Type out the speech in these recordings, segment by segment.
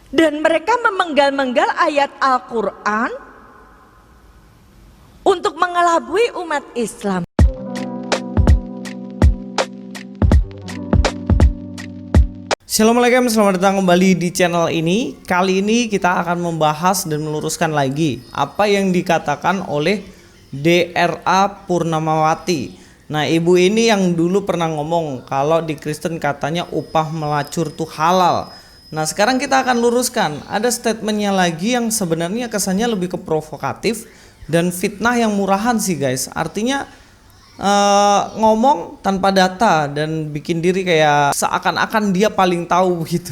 Dan mereka memenggal-menggal ayat Al-Quran untuk mengelabui umat Islam. Assalamualaikum, selamat datang kembali di channel ini. Kali ini kita akan membahas dan meluruskan lagi apa yang dikatakan oleh D.R.A. Purnamawati. Nah, ibu ini yang dulu pernah ngomong kalau di Kristen katanya upah melacur tuh halal. Nah, sekarang kita akan luruskan. Ada statementnya lagi yang sebenarnya kesannya lebih ke provokatif dan fitnah yang murahan sih guys. Artinya ngomong tanpa data dan bikin diri kayak seakan-akan dia paling tahu gitu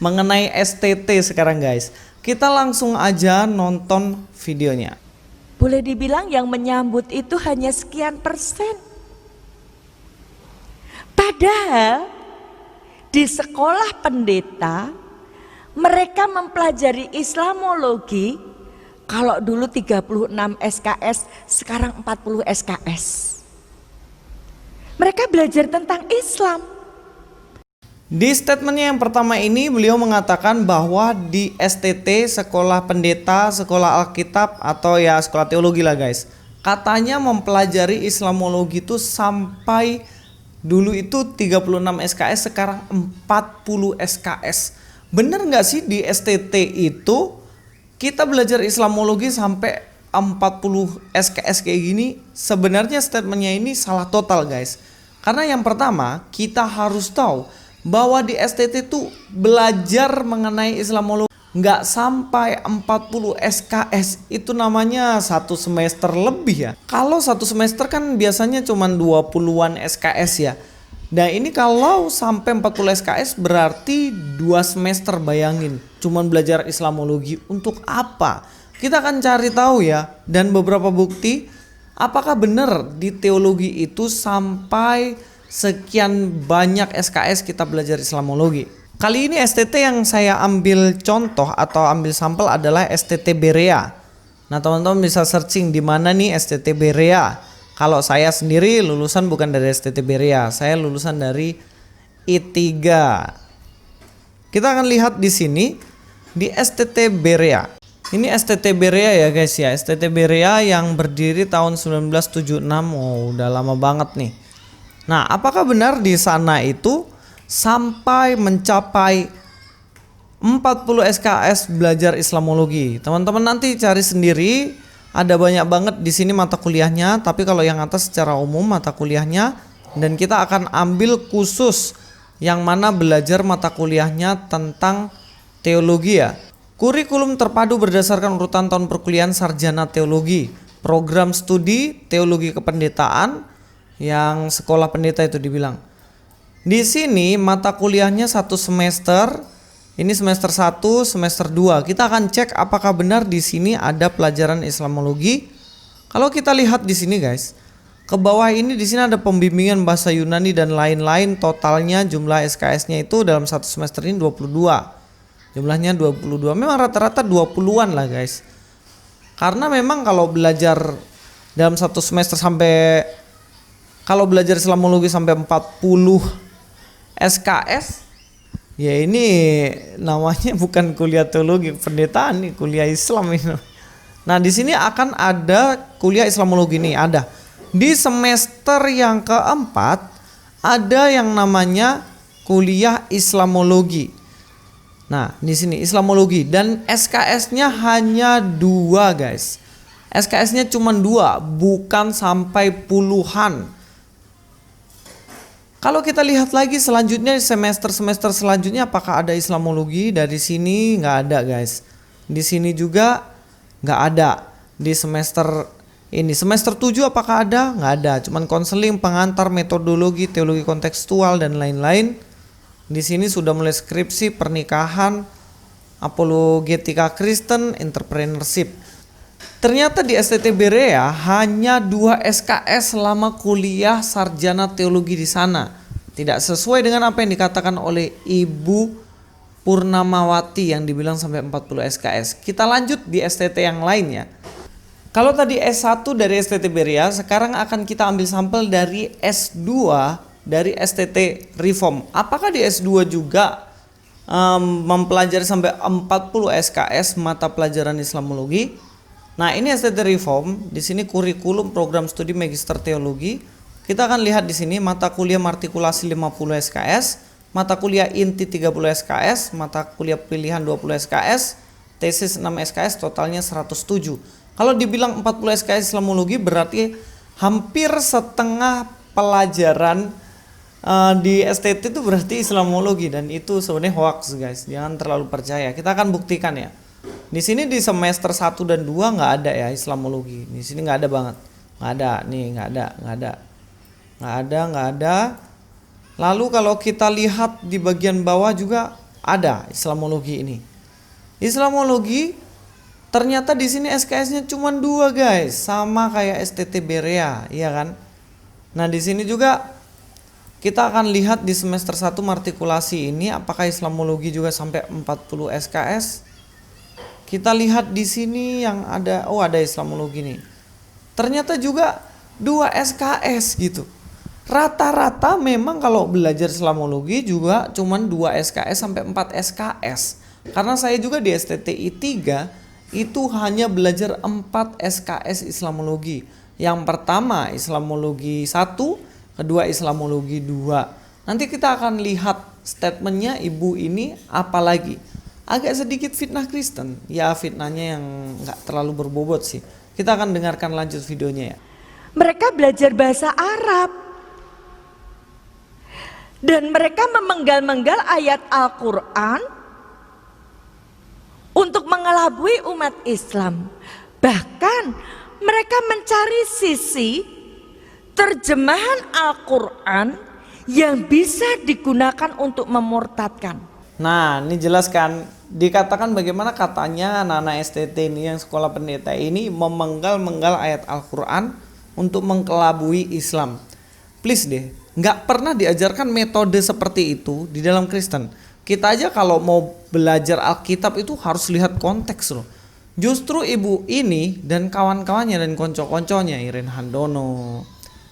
mengenai STT sekarang guys. Kita langsung aja nonton videonya. Boleh dibilang yang menyambut itu hanya sekian persen. Padahal di sekolah pendeta mereka mempelajari Islamologi. Kalau dulu 36 SKS, sekarang 40 SKS. Mereka belajar tentang Islam. Di statementnya yang pertama ini beliau mengatakan bahwa di STT, sekolah pendeta, sekolah Alkitab atau ya sekolah teologi lah guys, katanya mempelajari Islamologi itu sampai dulu itu 36 SKS, sekarang 40 SKS. Bener nggak sih di STT itu kita belajar Islamologi sampai 40 SKS kayak gini? Sebenarnya statementnya ini salah total guys. Karena yang pertama kita harus tahu bahwa di STT itu belajar mengenai Islamologi nggak sampai 40 SKS, itu namanya satu semester lebih ya. Kalau satu semester kan biasanya cuma 20-an SKS ya. Nah ini kalau sampai 40 SKS berarti 2 semester, bayangin. Cuman belajar Islamologi untuk apa? Kita akan cari tahu ya, dan beberapa bukti apakah benar di teologi itu sampai sekian banyak SKS kita belajar Islamologi. Kali ini STT yang saya ambil contoh atau ambil sampel adalah STT Berea. Nah teman-teman bisa searching di mana nih STT Berea. Kalau saya sendiri lulusan bukan dari STT Berea, saya lulusan dari I3. Kita akan lihat di sini di STT Berea. Ini STT Berea ya guys ya, STT Berea yang berdiri tahun 1976. Oh, udah lama banget nih. Nah, apakah benar di sana itu sampai mencapai 40 SKS belajar Islamologi? Teman-teman nanti cari sendiri, ada banyak banget di sini mata kuliahnya, tapi kalau yang atas secara umum mata kuliahnya, dan kita akan ambil khusus yang mana belajar mata kuliahnya tentang teologi ya. Kurikulum terpadu berdasarkan urutan tahun perkuliahan sarjana teologi, program studi teologi kependetaan yang sekolah pendeta itu dibilang. Di sini mata kuliahnya satu semester, ini semester 1, semester 2. Kita akan cek apakah benar di sini ada pelajaran Islamologi. Kalau kita lihat di sini guys, ke bawah ini di sini ada pembimbingan bahasa Yunani dan lain-lain. Totalnya jumlah SKS-nya itu dalam satu semester ini 22. Jumlahnya 22. Memang rata-rata 20-an lah guys. Karena memang kalau belajar dalam satu semester sampai, kalau belajar Islamologi sampai 40 SKS, ya ini namanya bukan kuliah teologi pendetaan nih, kuliah Islam ini. Nah, di sini akan ada kuliah Islamologi nih, ada. Di semester yang keempat ada yang namanya kuliah Islamologi. Nah, di sini Islamologi dan SKS-nya hanya 2 guys. SKS-nya cuma 2, bukan sampai puluhan. Kalau kita lihat lagi selanjutnya semester-semester selanjutnya apakah ada Islamologi? Dari sini nggak ada guys. Di sini juga nggak ada. Di semester ini semester 7 apakah ada? Nggak ada. Cuman konseling, pengantar, metodologi, teologi kontekstual dan lain-lain. Di sini sudah mulai skripsi, pernikahan, apologetika Kristen, entrepreneurship. Ternyata di STT Berea hanya 2 SKS selama kuliah sarjana teologi di sana. Tidak sesuai dengan apa yang dikatakan oleh Ibu Purnamawati yang dibilang sampai 40 SKS. Kita lanjut di STT yang lainnya. Kalau tadi S1 dari STT Berea, sekarang akan kita ambil sampel dari S2 dari STT Reform. Apakah di S2 juga mempelajari sampai 40 SKS mata pelajaran Islamologi. Nah, ini STT Reform. Di sini kurikulum program studi Magister Teologi. Kita akan lihat di sini mata kuliah martikulasi 50 SKS, mata kuliah inti 30 SKS, mata kuliah pilihan 20 SKS, tesis 6 SKS, totalnya 107. Kalau dibilang 40 SKS Islamologi berarti hampir setengah pelajaran di STT itu berarti Islamologi, dan itu sebenarnya hoax guys. Jangan terlalu percaya. Kita akan buktikan ya. Di sini di semester 1 dan 2 nggak ada ya Islamologi. Di sini nggak ada banget. Nggak ada, nih nggak ada. Lalu kalau kita lihat di bagian bawah juga ada Islamologi ini. Islamologi ternyata di sini SKS-nya cuma 2 guys, sama kayak STT Berea, iya kan? Nah, di sini juga kita akan lihat di semester 1 martikulasi ini apakah Islamologi juga sampai 40 SKS. Kita lihat di sini yang ada, ada Islamologi nih. Ternyata juga 2 SKS gitu. Rata-rata memang kalau belajar Islamologi juga cuman 2 SKS sampai 4 SKS. Karena saya juga di STTI 3 itu hanya belajar 4 SKS Islamologi. Yang pertama Islamologi 1, kedua Islamologi 2. Nanti kita akan lihat statementnya ibu ini apa lagi. Agak sedikit fitnah Kristen. Ya, fitnahnya yang gak terlalu berbobot sih. Kita akan dengarkan lanjut videonya ya. Mereka belajar bahasa Arab. Dan mereka memenggal-menggal ayat Al-Quran untuk mengelabui umat Islam. Bahkan mereka mencari sisi terjemahan Al-Quran yang bisa digunakan untuk memurtadkan. Nah, ini jelaskan. Dikatakan bagaimana katanya anak-anak STT ini yang sekolah pendeta ini memenggal-menggal ayat Al-Quran untuk mengkelabui Islam. Please deh, nggak pernah diajarkan metode seperti itu di dalam Kristen. Kita aja kalau mau belajar Alkitab itu harus lihat konteks loh. Justru ibu ini dan kawan-kawannya dan konco-konconya, Irene Handono,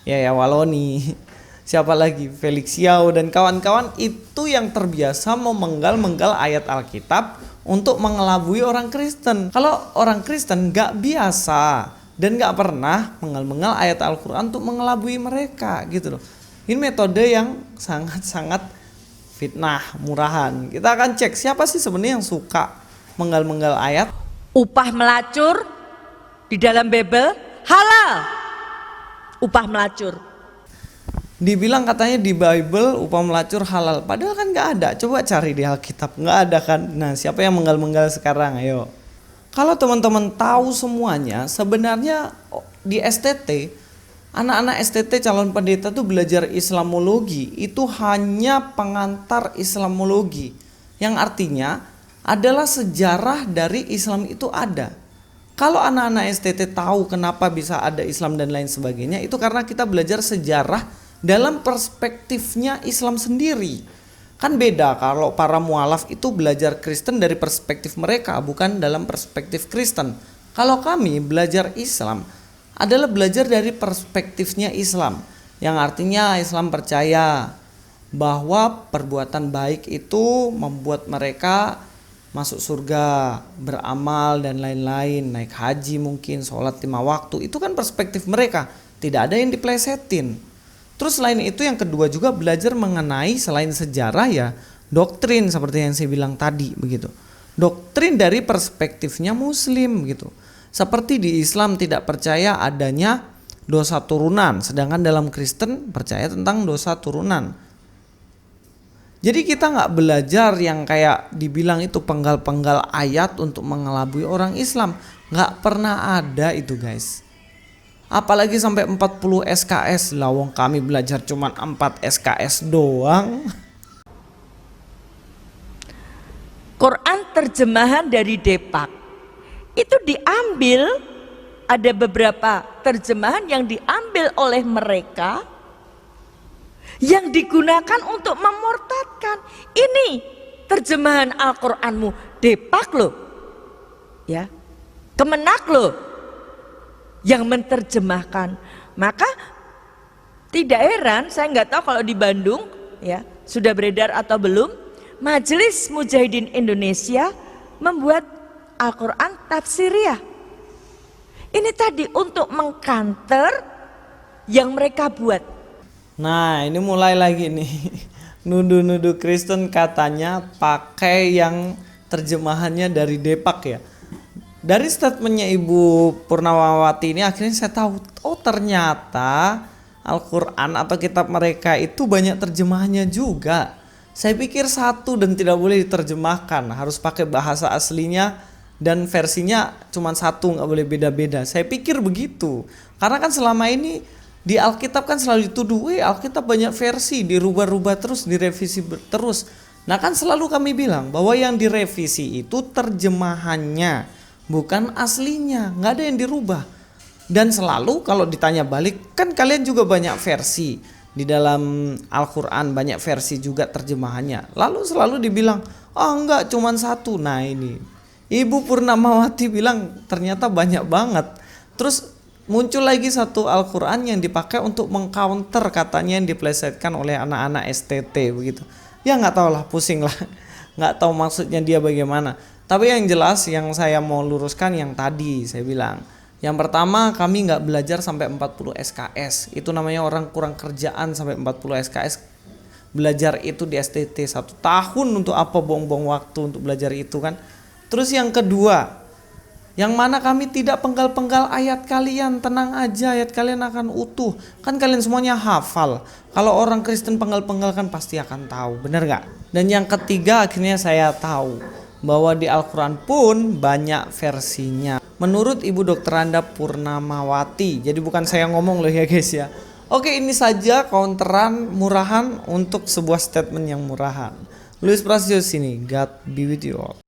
Yaya Waloni, siapa lagi, Felix Yao dan kawan-kawan itu yang terbiasa memenggal-menggal ayat Alkitab untuk mengelabui orang Kristen. Kalau orang Kristen gak biasa dan gak pernah menggal-menggal ayat Al-Quran untuk mengelabui mereka gitu loh. Ini metode yang sangat-sangat fitnah, murahan. Kita akan cek siapa sih sebenarnya yang suka menggal-menggal ayat. Upah melacur di dalam Bible halal. Upah melacur. Dibilang katanya di Bible upah melacur halal, padahal kan nggak ada. Coba cari di Alkitab, nggak ada kan. Nah, siapa yang menggal-menggal sekarang? Ayo. Kalau teman-teman tahu semuanya, sebenarnya di STT, anak-anak STT calon pendeta tuh belajar Islamologi itu hanya pengantar Islamologi, yang artinya adalah sejarah dari Islam itu ada. Kalau anak-anak STT tahu kenapa bisa ada Islam dan lain sebagainya, itu karena kita belajar sejarah dalam perspektifnya Islam sendiri. Kan beda kalau para mualaf itu belajar Kristen dari perspektif mereka, bukan dalam perspektif Kristen. Kalau kami belajar Islam adalah belajar dari perspektifnya Islam, yang artinya Islam percaya bahwa perbuatan baik itu membuat mereka masuk surga, beramal dan lain-lain, naik haji mungkin, sholat 5 waktu. Itu kan perspektif mereka, tidak ada yang diplesetin. Terus selain itu yang kedua juga belajar mengenai selain sejarah ya doktrin seperti yang saya bilang tadi begitu. Doktrin dari perspektifnya Muslim gitu. Seperti di Islam tidak percaya adanya dosa turunan, sedangkan dalam Kristen percaya tentang dosa turunan. Jadi kita nggak belajar yang kayak dibilang itu penggal-penggal ayat untuk mengelabui orang Islam. Nggak pernah ada itu guys. Apalagi sampai 40 SKS. Lawang kami belajar cuma 4 SKS doang. Quran terjemahan dari Depak itu diambil, ada beberapa terjemahan yang diambil oleh mereka yang digunakan untuk memurtadkan. Ini terjemahan Al-Quranmu Depak loh ya, Kemenak loh yang menerjemahkan. Maka tidak heran, saya nggak tahu kalau di Bandung ya sudah beredar atau belum, Majelis Mujahidin Indonesia membuat Al-Quran Tafsiriyah. Ini tadi untuk mengkanter yang mereka buat. Nah, ini mulai lagi nih. Nuduh-nuduh Kristen katanya pakai yang terjemahannya dari Depak ya. Dari statementnya Ibu Purnamawati ini akhirnya saya tahu, oh ternyata Al-Quran atau kitab mereka itu banyak terjemahannya juga. Saya pikir satu dan tidak boleh diterjemahkan, harus pakai bahasa aslinya dan versinya cuma satu, nggak boleh beda-beda. Saya pikir begitu, karena kan selama ini di Alkitab kan selalu dituduh, Alkitab banyak versi, dirubah-rubah terus, direvisi terus. Nah kan selalu kami bilang bahwa yang direvisi itu terjemahannya, bukan aslinya, nggak ada yang dirubah. Dan selalu kalau ditanya balik, kan kalian juga banyak versi. Di dalam Al-Quran banyak versi juga terjemahannya. Lalu selalu dibilang, enggak cuman satu. Nah ini, Ibu Purnamawati bilang ternyata banyak banget. Terus muncul lagi satu Al-Quran yang dipakai untuk mengcounter katanya yang diplesetkan oleh anak-anak STT begitu. Ya nggak tahu lah, pusing lah. Nggak tahu maksudnya dia bagaimana. Tapi yang jelas yang saya mau luruskan yang tadi saya bilang. Yang pertama, kami nggak belajar sampai 40 SKS. Itu namanya orang kurang kerjaan sampai 40 SKS. Belajar itu di STT 1 tahun untuk apa buang-buang waktu untuk belajar itu kan. Terus yang kedua, yang mana kami tidak penggal-penggal ayat kalian. Tenang aja, ayat kalian akan utuh. Kan kalian semuanya hafal. Kalau orang Kristen penggal-penggal kan pasti akan tahu, benar nggak? Dan yang ketiga akhirnya saya tahu bahwa di Al-Quran pun banyak versinya. Menurut Ibu Dr. Anda Purnamawati. Jadi bukan saya ngomong loh ya guys ya. Oke, ini saja counteran murahan untuk sebuah statement yang murahan. Luis Prasetyo sini. God be with you all.